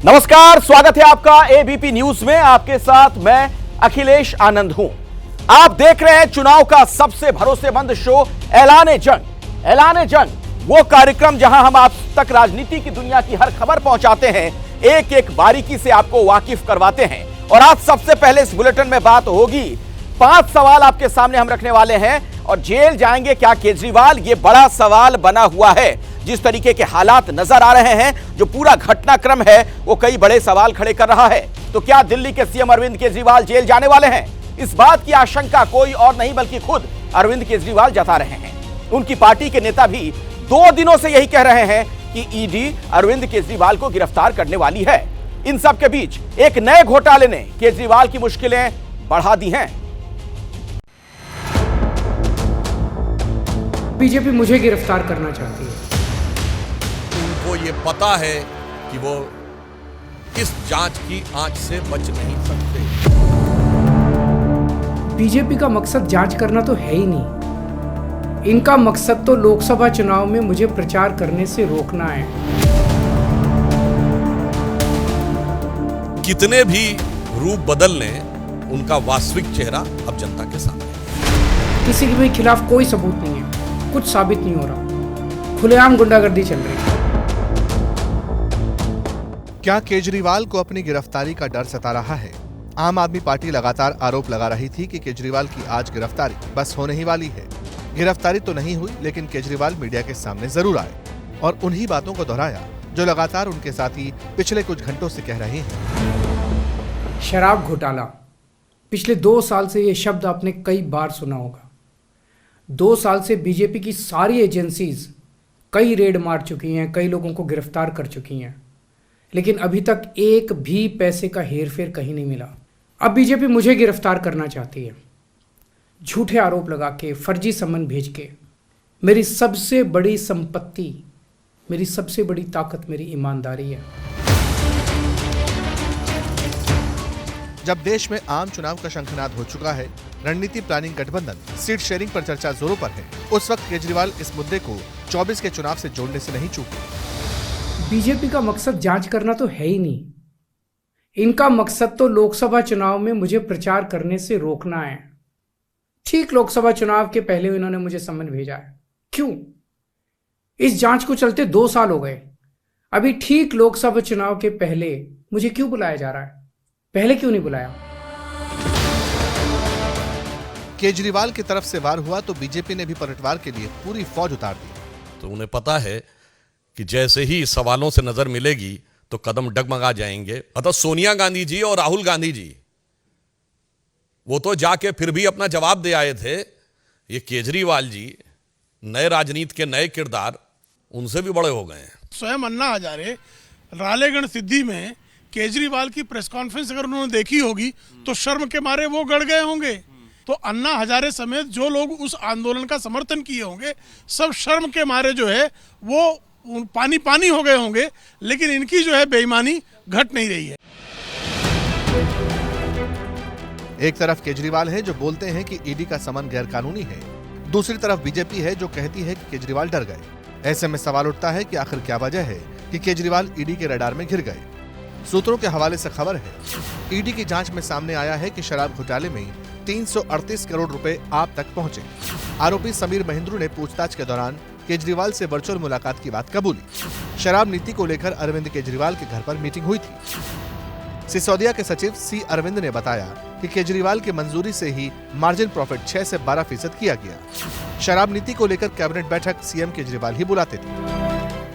नमस्कार, स्वागत है आपका एबीपी न्यूज में। आपके साथ मैं अखिलेश आनंद हूं। आप देख रहे हैं चुनाव का सबसे भरोसेमंद शो ऐलाने जंग। ऐलाने जंग वो कार्यक्रम जहां हम आप तक राजनीति की दुनिया की हर खबर पहुंचाते हैं, एक एक बारीकी से आपको वाकिफ करवाते हैं। और आज सबसे पहले इस बुलेटिन में बात होगी, 5 सवाल आपके सामने हम रखने वाले हैं। और जेल जाएंगे क्या केजरीवाल, ये बड़ा सवाल बना हुआ है। जिस तरीके के हालात नजर आ रहे हैं, जो पूरा घटनाक्रम है, वो कई बड़े सवाल खड़े कर रहा है। तो क्या दिल्ली के सीएम अरविंद केजरीवाल जेल जाने वाले हैं? इस बात की आशंका कोई और नहीं बल्कि खुद अरविंद केजरीवाल जता रहे हैं। उनकी पार्टी के नेता भी 2 दिनों से यही कह रहे हैं कि ईडी अरविंद केजरीवाल को गिरफ्तार करने वाली है। इन सब के बीच एक नए घोटाले ने केजरीवाल की मुश्किलें बढ़ा दी हैं। बीजेपी मुझे गिरफ्तार करना चाहती है। उनको ये पता है कि वो इस जांच की आंच से बच नहीं सकते। बीजेपी का मकसद जांच करना तो है ही नहीं। इनका मकसद तो लोकसभा चुनाव में मुझे प्रचार करने से रोकना है। कितने भी रूप बदल लें, उनका वास्तविक चेहरा अब जनता के सामने है। किसी के भी खिलाफ कोई सबूत नहीं है, कुछ साबित नहीं हो रहा, खुलेआम गुंडागर्दी चल रही है। क्या केजरीवाल को अपनी गिरफ्तारी का डर सता रहा है? आम आदमी पार्टी लगातार आरोप लगा रही थी कि केजरीवाल की आज गिरफ्तारी बस होने ही वाली है। गिरफ्तारी तो नहीं हुई, लेकिन केजरीवाल मीडिया के सामने जरूर आए और उन्हीं बातों को दोहराया जो लगातार उनके साथी पिछले कुछ घंटों से कह रहे हैं। शराब घोटाला, पिछले 2 साल से ये शब्द आपने कई बार सुना होगा। 2 साल से बीजेपी की सारी एजेंसीज कई रेड मार चुकी हैं, कई लोगों को गिरफ्तार कर चुकी हैं, लेकिन अभी तक एक भी पैसे का हेरफेर कहीं नहीं मिला। अब बीजेपी मुझे गिरफ्तार करना चाहती है, झूठे आरोप लगा के, फर्जी सम्मन भेज के। मेरी सबसे बड़ी संपत्ति, मेरी सबसे बड़ी ताकत मेरी ईमानदारी है। जब देश में आम चुनाव का शंखनाद हो चुका है, रणनीति प्लानिंग गठबंधन सीट शेयरिंग पर चर्चा जोरों पर है, उस वक्त केजरीवाल इस मुद्दे को 24 के चुनाव से जोड़ने से नहीं चूके। बीजेपी का मकसद जांच करना तो है ही नहीं। इनका मकसद तो लोकसभा चुनाव में मुझे प्रचार करने से रोकना है। ठीक लोकसभा चुनाव के पहले इन्होंने मुझे सम्मन भेजा है। क्यों? इस जांच को चलते 2 साल हो गए, अभी ठीक लोकसभा चुनाव के पहले मुझे क्यों बुलाया जा रहा है? पहले क्यों नहीं बुलाया? केजरीवाल की तरफ से वार हुआ तो बीजेपी ने भी पलटवार के लिए पूरी फौज उतार दी। तो उन्हें पता है कि जैसे ही सवालों से नजर मिलेगी तो कदम डगमगा जाएंगे। अतः सोनिया गांधी जी और राहुल गांधी जी वो तो जाके फिर भी अपना जवाब दे आए थे। ये केजरीवाल जी नए राजनीति के नए किरदार, उनसे भी बड़े हो गए हैं। स्वयं अन्ना हजारे रालेगण सिद्धि में केजरीवाल की प्रेस कॉन्फ्रेंस अगर उन्होंने देखी होगी तो शर्म के मारे वो गड़ गए होंगे। तो अन्ना हजारे समेत जो लोग उस आंदोलन का समर्थन किए होंगे, सब शर्म के मारे जो है वो पानी पानी हो गए होंगे। लेकिन इनकी जो है बेईमानी घट नहीं रही है। एक तरफ केजरीवाल है जो बोलते हैं कि ईडी का समन गैर कानूनी है, दूसरी तरफ बीजेपी है जो कहती है कि केजरीवाल डर गए। ऐसे में सवाल उठता है कि आखिर क्या वजह है कि केजरीवाल ईडी के रडार में घिर गए। सूत्रों के हवाले से खबर है, ईडी की जांच में सामने आया है कि शराब घोटाले में 338 करोड़ रुपए आप तक पहुंचे। आरोपी समीर महेंद्रू ने पूछताछ के दौरान केजरीवाल से वर्चुअल मुलाकात की बात कबूली। शराब नीति को लेकर अरविंद केजरीवाल के घर पर मीटिंग हुई थी। सिसोदिया के सचिव सी अरविंद ने बताया कि केजरीवाल की मंजूरी से ही मार्जिन प्रॉफिट 6 से 12% किया गया। शराब नीति को लेकर कैबिनेट बैठक सीएम केजरीवाल ही बुलाते थे।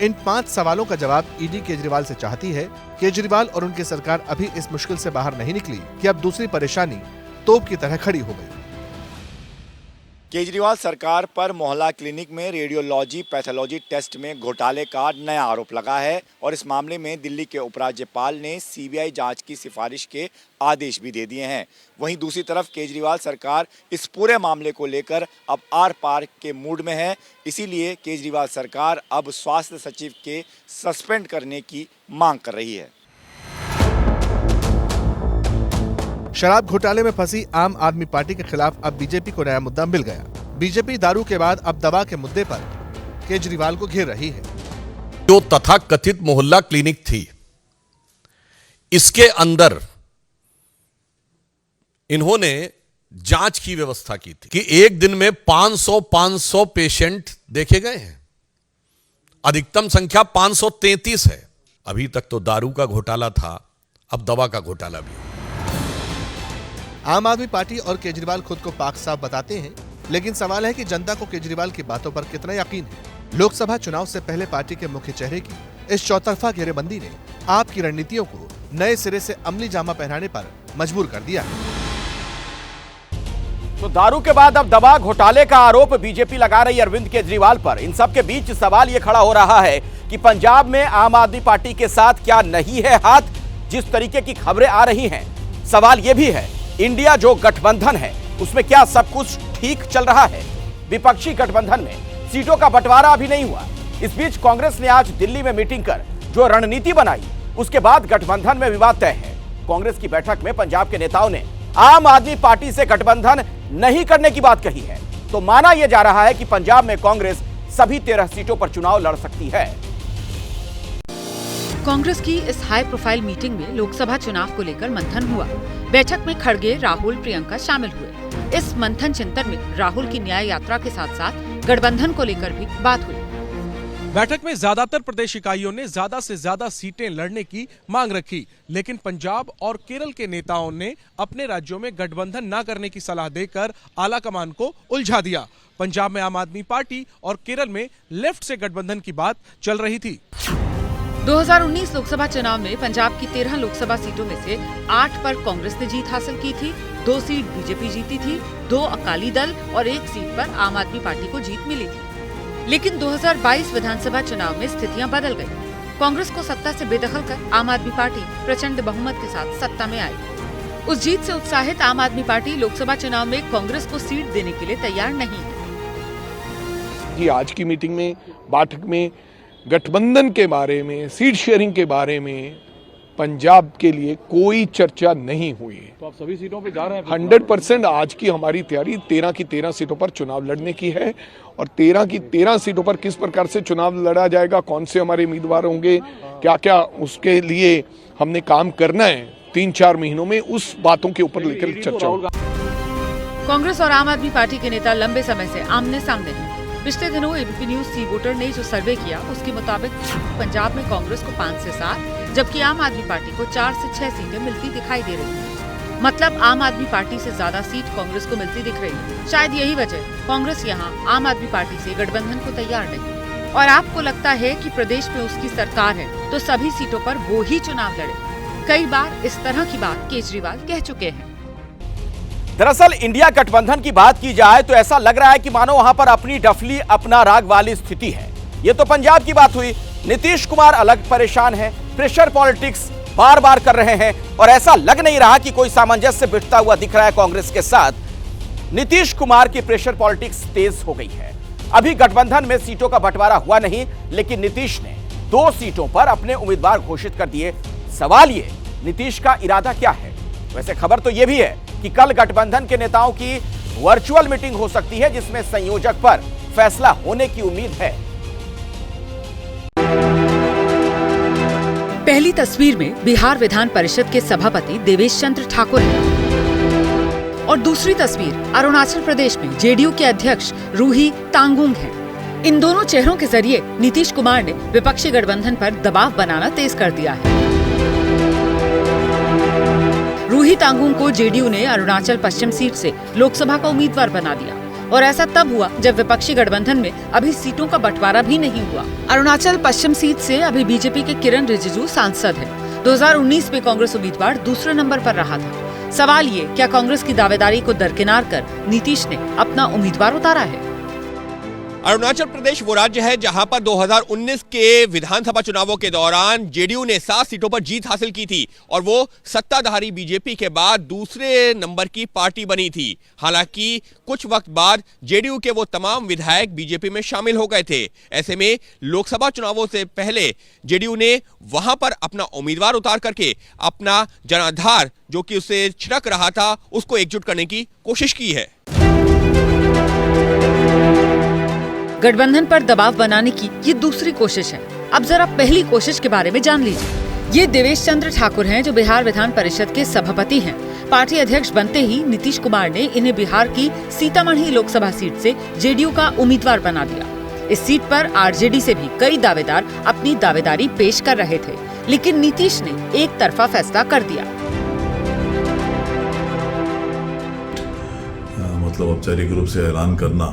इन 5 सवालों का जवाब ईडी केजरीवाल से चाहती है। केजरीवाल और उनकी सरकार अभी इस मुश्किल से बाहर नहीं निकली कि अब दूसरी परेशानी तोप की तरह खड़ी हो गई। केजरीवाल सरकार पर मोहल्ला क्लिनिक में रेडियोलॉजी पैथोलॉजी टेस्ट में घोटाले का नया आरोप लगा है और इस मामले में दिल्ली के उपराज्यपाल ने सीबीआई जांच की सिफारिश के आदेश भी दे दिए हैं। वहीं दूसरी तरफ केजरीवाल सरकार इस पूरे मामले को लेकर अब आर पार के मूड में है। इसीलिए केजरीवाल सरकार अब स्वास्थ्य सचिव के सस्पेंड करने की मांग कर रही है। शराब घोटाले में फंसी आम आदमी पार्टी के खिलाफ अब बीजेपी को नया मुद्दा मिल गया। बीजेपी दारू के बाद अब दवा के मुद्दे पर केजरीवाल को घेर रही है। जो तथाकथित मोहल्ला क्लिनिक थी, इसके अंदर इन्होंने जांच की व्यवस्था की थी कि एक दिन में 500 पेशेंट देखे गए हैं। अधिकतम संख्या 533 है। अभी तक तो दारू का घोटाला था, अब दवा का घोटाला भी। आम आदमी पार्टी और केजरीवाल खुद को पाक साफ बताते हैं, लेकिन सवाल है कि जनता को केजरीवाल की बातों पर कितना यकीन है। लोकसभा चुनाव से पहले पार्टी के मुख्य चेहरे की इस चौतरफा घेरेबंदी ने आप की रणनीतियों को नए सिरे से अमली जामा पहनाने पर मजबूर कर दिया है। तो दारू के बाद अब दवा घोटाले का आरोप बीजेपी लगा रही अरविंद केजरीवाल पर। इन सब के बीच सवाल यह खड़ा हो रहा है कि पंजाब में आम आदमी पार्टी के साथ क्या नहीं है हाथ, जिस तरीके की खबरें आ रही हैं। सवाल यह भी है, इंडिया जो गठबंधन है उसमें क्या सब कुछ ठीक चल रहा है? विपक्षी गठबंधन में सीटों का बंटवारा अभी नहीं हुआ। इस बीच कांग्रेस ने आज दिल्ली में मीटिंग कर जो रणनीति बनाई, उसके बाद गठबंधन में विवाद तय है। कांग्रेस की बैठक में पंजाब के नेताओं ने आम आदमी पार्टी से गठबंधन नहीं करने की बात कही है। तो माना यह जा रहा है कि पंजाब में कांग्रेस सभी 13 सीटों पर चुनाव लड़ सकती है। कांग्रेस की इस हाई प्रोफाइल मीटिंग में लोकसभा चुनाव को लेकर मंथन हुआ। बैठक में खड़गे, राहुल, प्रियंका शामिल हुए। इस मंथन चिंतन में राहुल की न्याय यात्रा के साथ साथ गठबंधन को लेकर भी बात हुई। बैठक में ज्यादातर प्रदेश इकाइयों ने ज्यादा से ज्यादा सीटें लड़ने की मांग रखी, लेकिन पंजाब और केरल के नेताओं ने अपने राज्यों में गठबंधन न करने की सलाह देकर आला कमान को उलझा दिया। पंजाब में आम आदमी पार्टी और केरल में लेफ्ट से गठबंधन की बात चल रही थी। 2019 लोकसभा चुनाव में पंजाब की 13 लोकसभा सीटों में से 8 पर कांग्रेस ने जीत हासिल की थी, 2 सीट बीजेपी जीती थी, 2 अकाली दल और 1 सीट पर आम आदमी पार्टी को जीत मिली थी। लेकिन 2022 विधानसभा चुनाव में स्थितियां बदल गई। कांग्रेस को सत्ता से बेदखल कर आम आदमी पार्टी प्रचंड बहुमत के साथ सत्ता में आई। उस जीत से उत्साहित आम आदमी पार्टी लोकसभा चुनाव में कांग्रेस को सीट देने के लिए तैयार नहीं है। आज की मीटिंग में, बैठक में गठबंधन के बारे में, सीट शेयरिंग के बारे में पंजाब के लिए कोई चर्चा नहीं हुई। तो आप सभी सीटों पे जा रहे हैं? 100% आज की हमारी तैयारी 13 की 13 सीटों पर चुनाव लड़ने की है। और 13 की 13 सीटों पर किस प्रकार से चुनाव लड़ा जाएगा, कौन से हमारे उम्मीदवार होंगे, क्या क्या उसके लिए हमने काम करना है 3-4 महीनों में, उस बातों के ऊपर लेकर चर्चा होगा। कांग्रेस और आम आदमी पार्टी के नेता लंबे समय से आमने सामने हैं। पिछले दिनों एबीपी न्यूज सी वोटर ने जो सर्वे किया, उसके मुताबिक पंजाब में कांग्रेस को 5 से 7, जबकि आम आदमी पार्टी को 4 से 6 सीटें मिलती दिखाई दे रही हैं। मतलब आम आदमी पार्टी से ज्यादा सीट कांग्रेस को मिलती दिख रही है। शायद यही वजह कांग्रेस यहाँ आम आदमी पार्टी से गठबंधन को तैयार नहीं। और आपको लगता है कि प्रदेश में उसकी सरकार है तो सभी सीटों पर वो ही चुनाव लड़े। कई बार इस तरह की बात केजरीवाल कह चुके हैं। दरअसल इंडिया गठबंधन की बात की जाए तो ऐसा लग रहा है कि मानो वहां पर अपनी डफली अपना राग वाली स्थिति है। ये तो पंजाब की बात हुई। नीतीश कुमार अलग परेशान है, प्रेशर पॉलिटिक्स बार बार कर रहे हैं और ऐसा लग नहीं रहा कि कोई सामंजस्य बिठता हुआ दिख रहा है कांग्रेस के साथ। नीतीश कुमार की प्रेशर पॉलिटिक्स तेज हो गई है। अभी गठबंधन में सीटों का बंटवारा हुआ नहीं, लेकिन नीतीश ने 2 सीटों पर अपने उम्मीदवार घोषित कर दिए। सवाल ये, नीतीश का इरादा क्या है? वैसे खबर तो यह भी है कि कल गठबंधन के नेताओं की वर्चुअल मीटिंग हो सकती है, जिसमें संयोजक पर फैसला होने की उम्मीद है। पहली तस्वीर में बिहार विधान परिषद के सभापति देवेश चंद्र ठाकुर हैं और दूसरी तस्वीर अरुणाचल प्रदेश में जेडीयू के अध्यक्ष रूही तांगुंग हैं। इन दोनों चेहरों के जरिए नीतीश कुमार ने विपक्षी गठबंधन पर दबाव बनाना तेज कर दिया है। रूही तांगुंग को जेडीयू ने अरुणाचल पश्चिम सीट से लोकसभा का उम्मीदवार बना दिया और ऐसा तब हुआ जब विपक्षी गठबंधन में अभी सीटों का बंटवारा भी नहीं हुआ। अरुणाचल पश्चिम सीट से अभी बीजेपी के किरण रिजिजू सांसद हैं। 2019 में कांग्रेस उम्मीदवार दूसरे नंबर पर रहा था। सवाल ये, क्या कांग्रेस की दावेदारी को दरकिनार कर नीतीश ने अपना उम्मीदवार उतारा है? अरुणाचल प्रदेश वो राज्य है जहां पर 2019 के विधानसभा चुनावों के दौरान जेडीयू ने 7 सीटों पर जीत हासिल की थी और वो सत्ताधारी बीजेपी के बाद दूसरे नंबर की पार्टी बनी थी। हालांकि कुछ वक्त बाद जेडीयू के वो तमाम विधायक बीजेपी में शामिल हो गए थे। ऐसे में लोकसभा चुनावों से पहले जेडीयू ने वहां पर अपना उम्मीदवार उतार करके अपना जनाधार जो कि उसे छिड़क रहा था उसको एकजुट करने की कोशिश की है। गठबंधन पर दबाव बनाने की ये दूसरी कोशिश है। अब जरा पहली कोशिश के बारे में जान लीजिए। ये देवेश चंद्र ठाकुर हैं जो बिहार विधान परिषद के सभापति हैं। पार्टी अध्यक्ष बनते ही नीतीश कुमार ने इन्हें बिहार की सीतामढ़ी लोकसभा सीट से जेडीयू का उम्मीदवार बना दिया। इस सीट पर आरजेडी से भी कई दावेदार अपनी दावेदारी पेश कर रहे थे, लेकिन नीतीश ने एक तरफा फैसला कर दिया। मतलब औपचारिक रूप से ऐलान करना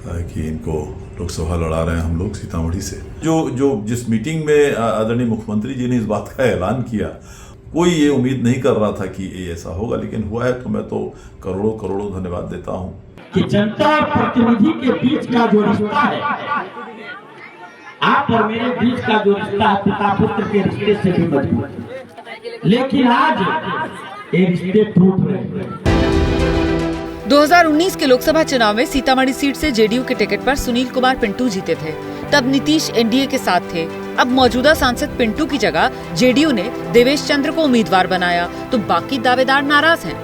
कि इनको लोकसभा लड़ा रहे हैं हम लोग सीतामढ़ी से। जो जिस मीटिंग में आदरणीय मुख्यमंत्री जी ने इस बात का ऐलान किया, कोई ये उम्मीद नहीं कर रहा था कि ये ऐसा होगा, लेकिन हुआ है तो मैं तो करोड़ों करोड़ों धन्यवाद देता हूँ कि जनता और प्रतिनिधि के बीच का जो रिश्ता है, आप और मेरे बीच का जो रिश्ता है पिता पुत्र के रिश्ते से भी मजबूत है, लेकिन आज ये रिश्ते टूट रहे हैं। 2019 के लोकसभा चुनाव में सीतामढ़ी सीट से जेडीयू के टिकट पर सुनील कुमार पिंटू जीते थे। तब नीतीश एनडीए के साथ थे। अब मौजूदा सांसद पिंटू की जगह जेडीयू ने देवेश चंद्र को उम्मीदवार बनाया, तो बाकी दावेदार नाराज हैं।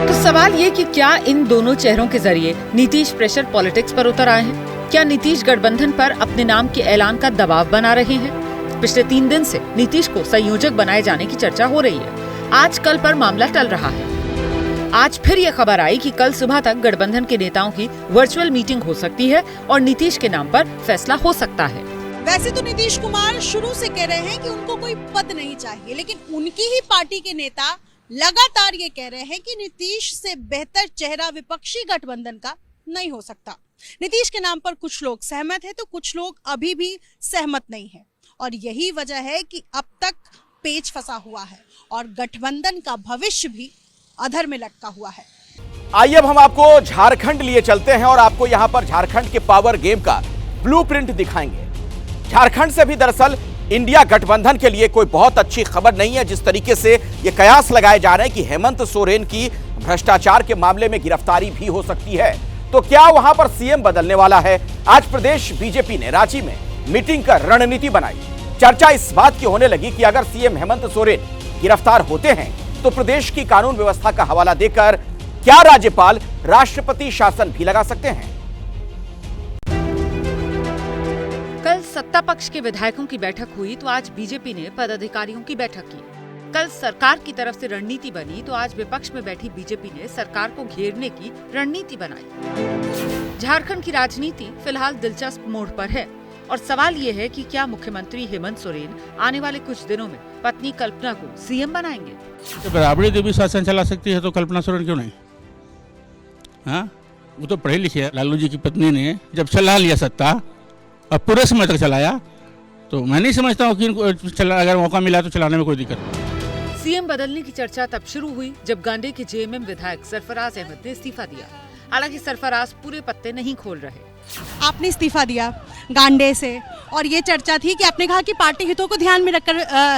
तो सवाल ये कि क्या इन दोनों चेहरों के जरिए नीतीश प्रेशर पॉलिटिक्स पर उतर आए हैं? क्या नीतीश गठबंधन पर अपने नाम के ऐलान का दबाव बना रहे हैं? पिछले 3 दिन से नीतीश को संयोजक बनाए जाने की चर्चा हो रही है। आज कल पर मामला टल रहा है। आज फिर ये खबर आई कि कल सुबह तक गठबंधन के नेताओं की वर्चुअल मीटिंग हो सकती है और नीतीश के नाम पर फैसला हो सकता है। वैसे तो नीतीश कुमार शुरू से कह रहे हैं कि उनको कोई पद नहीं चाहिए, लेकिन उनकी ही पार्टी के नेता लगातार ये कह रहे हैं कि नीतीश से बेहतर चेहरा विपक्षी गठबंधन का नहीं हो सकता। नीतीश के नाम पर कुछ लोग सहमत हैं तो कुछ लोग अभी भी सहमत नहीं हैं, और यही वजह है कि अब तक पेच फंसा हुआ है और गठबंधन का भविष्य भी अधर में लटका हुआ है। आइए अब हम आपको झारखंड लिए चलते हैं और आपको यहां पर झारखंड के पावर गेम का ब्लूप्रिंट दिखाएंगे। झारखंड से भी दरअसल इंडिया गठबंधन के लिए कोई बहुत अच्छी खबर नहीं है। जिस तरीके से ये कयास लगाए जा रहे हैं कि हेमंत सोरेन की भ्रष्टाचार के मामले में गिरफ्तारी भी हो सकती है, तो क्या वहां पर सीएम बदलने वाला है? आज प्रदेश बीजेपी ने रांची में मीटिंग कर रणनीति बनाई। चर्चा इस बात की होने लगी कि अगर सीएम हेमंत सोरेन गिरफ्तार होते हैं तो प्रदेश की कानून व्यवस्था का हवाला देकर क्या राज्यपाल राष्ट्रपति शासन भी लगा सकते हैं? कल सत्ता पक्ष के विधायकों की बैठक हुई तो आज बीजेपी ने पदाधिकारियों की बैठक की। कल सरकार की तरफ से रणनीति बनी तो आज विपक्ष में बैठी बीजेपी ने सरकार को घेरने की रणनीति बनाई। झारखंड की राजनीति फिलहाल दिलचस्प मोड़ पर है और सवाल ये है कि क्या मुख्यमंत्री हेमंत सोरेन आने वाले कुछ दिनों में पत्नी कल्पना को सीएम बनाएंगे? तो बराबरी देवी शासन चला सकती है तो कल्पना सोरेन क्यों नहीं? हाँ, वो तो पढ़ी लिखी है। लालू जी की पत्नी ने जब चला लिया सत्ता और पूरे समय तक चलाया, तो मैं नहीं समझता हूँ कि इनको अगर मौका मिला तो चलाने में कोई दिक्कत नहीं। सीएम बदलने की चर्चा तब शुरू हुई जब गांडे के जेएमएम विधायक सरफराज अहमद ने इस्तीफा दिया। हालांकि सरफराज पूरे पत्ते नहीं खोल रहे। आपने इस्तीफा दिया गांडे से और ये चर्चा थी कि आपने कहा कि पार्टी हितों को ध्यान में रखकर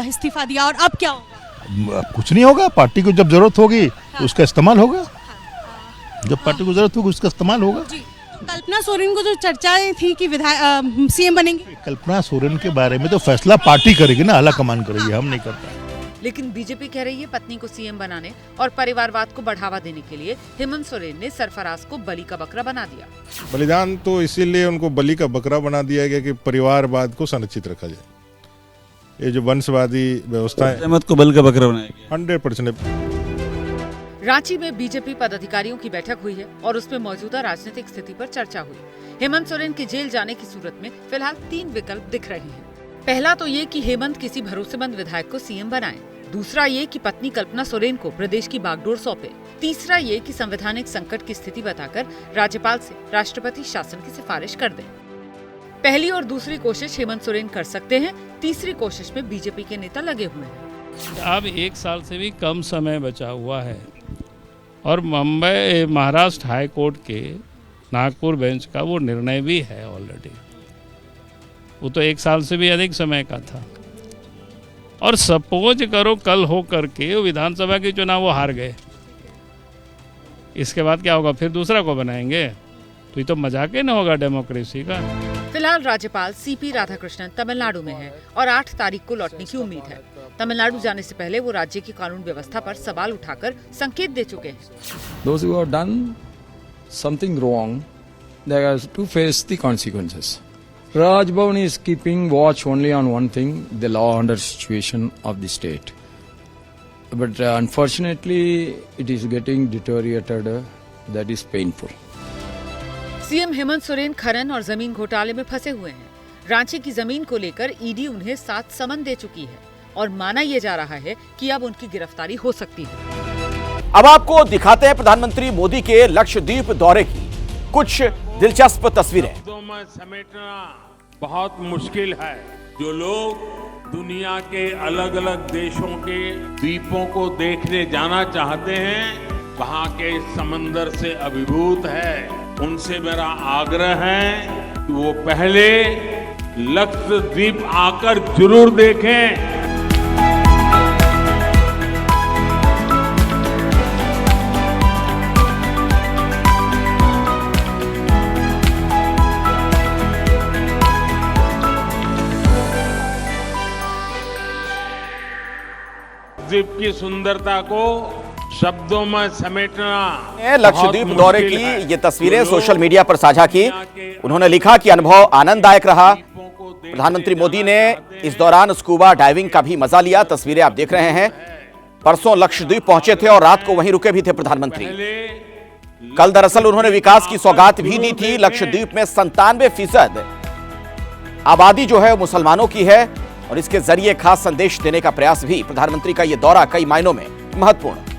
इस्तीफा दिया, और अब क्या होगा? कुछ नहीं होगा। पार्टी को जब जरूरत होगी तो उसका इस्तेमाल होगा। जब पार्टी को जरूरत होगी उसका इस्तेमाल होगा। कल्पना सोरेन को जो चर्चाएं थी कि विधायक सीएम बनेंगे, कल्पना सोरेन के बारे में तो फैसला पार्टी करेगी ना, आला कमान करेगी, हम नहीं करते। लेकिन बीजेपी कह रही है पत्नी को सीएम बनाने और परिवारवाद को बढ़ावा देने के लिए हेमंत सोरेन ने सरफराज को बलि का बकरा बना दिया। बलिदान तो इसीलिए उनको बलि का बकरा बना दिया गया कि परिवारवाद को संरक्षित रखा जाए। ये जो वंशवादी व्यवस्था है, हेमंत को बलि का बकरा बनाया गया 100%। रांची में बीजेपी पदाधिकारियों की बैठक हुई है और उसमें मौजूदा राजनीतिक स्थिति पर चर्चा हुई। हेमंत सोरेन के जेल जाने की सूरत में फिलहाल 3 विकल्प दिख रहे हैं। पहला तो ये कि हेमंत किसी भरोसेमंद विधायक को सीएम बनाए। दूसरा ये कि पत्नी कल्पना सोरेन को प्रदेश की बागडोर सौंपे। तीसरा ये कि संवैधानिक संकट की स्थिति बताकर राज्यपाल से राष्ट्रपति शासन की सिफारिश कर दें। पहली और दूसरी कोशिश हेमंत सोरेन कर सकते हैं, तीसरी कोशिश में बीजेपी के नेता लगे हुए हैं। अब 1 साल से भी कम समय बचा हुआ है और मुंबई महाराष्ट्र हाई कोर्ट के नागपुर बेंच का वो निर्णय भी है ऑलरेडी। वो तो 1 साल से भी अधिक समय का था। और सपोज करो कल हो करके विधानसभा के चुनाव वो हार गए, इसके बाद क्या होगा? फिर दूसरा को बनाएंगे? तो ये तो मजाक ही न होगा डेमोक्रेसी का। फिलहाल राज्यपाल सीपी राधाकृष्णन तमिलनाडु में हैं और 8 तारीख को लौटने की उम्मीद है। तमिलनाडु जाने से पहले वो राज्य की कानून व्यवस्था पर सवाल उठाकर संकेत दे चुके हैं। Those who have done something wrong, they have to face the consequences. Raj Bhavan is keeping watch only on one thing, the law and order situation of the state. But unfortunately, it is getting deteriorated. That is painful. CM Hemant Soren खनन और जमीन घोटाले में फंसे हुए हैं। रांची की जमीन को लेकर ईडी उन्हें 7 समन दे चुकी है और माना यह जा रहा है कि अब उनकी गिरफ्तारी हो सकती है। अब आपको दिखाते हैं प्रधानमंत्री मोदी के लक्षद्वीप दौरे की कुछ दिलचस्प तस्वीरें। समेटना बहुत मुश्किल है। जो लोग दुनिया के अलग अलग देशों के द्वीपों को देखने जाना चाहते हैं, वहां के समंदर से अभिभूत है, उनसे मेरा आग्रह है कि वो पहले लक्षद्वीप आकर जरूर देखें। लक्षद्वीप की सुंदरता को शब्दों में समेटना। लक्षद्वीप दौरे की ये तस्वीरें सोशल मीडिया पर साझा की। उन्होंने लिखा कि अनुभव आनंददायक रहा। प्रधानमंत्री मोदी ने इस दौरान स्कूबा डाइविंग का भी मजा लिया। तस्वीरें आप देख रहे हैं। परसों लक्षद्वीप पहुंचे थे और रात को वहीं रुके भी थे प्रधानमंत्री। कल दरअसल उन्होंने विकास की सौगात भी दी थी। लक्षद्वीप में 97% आबादी जो है मुसलमानों की है और इसके जरिए खास संदेश देने का प्रयास भी प्रधानमंत्री का यह दौरा कई मायनों में महत्वपूर्ण।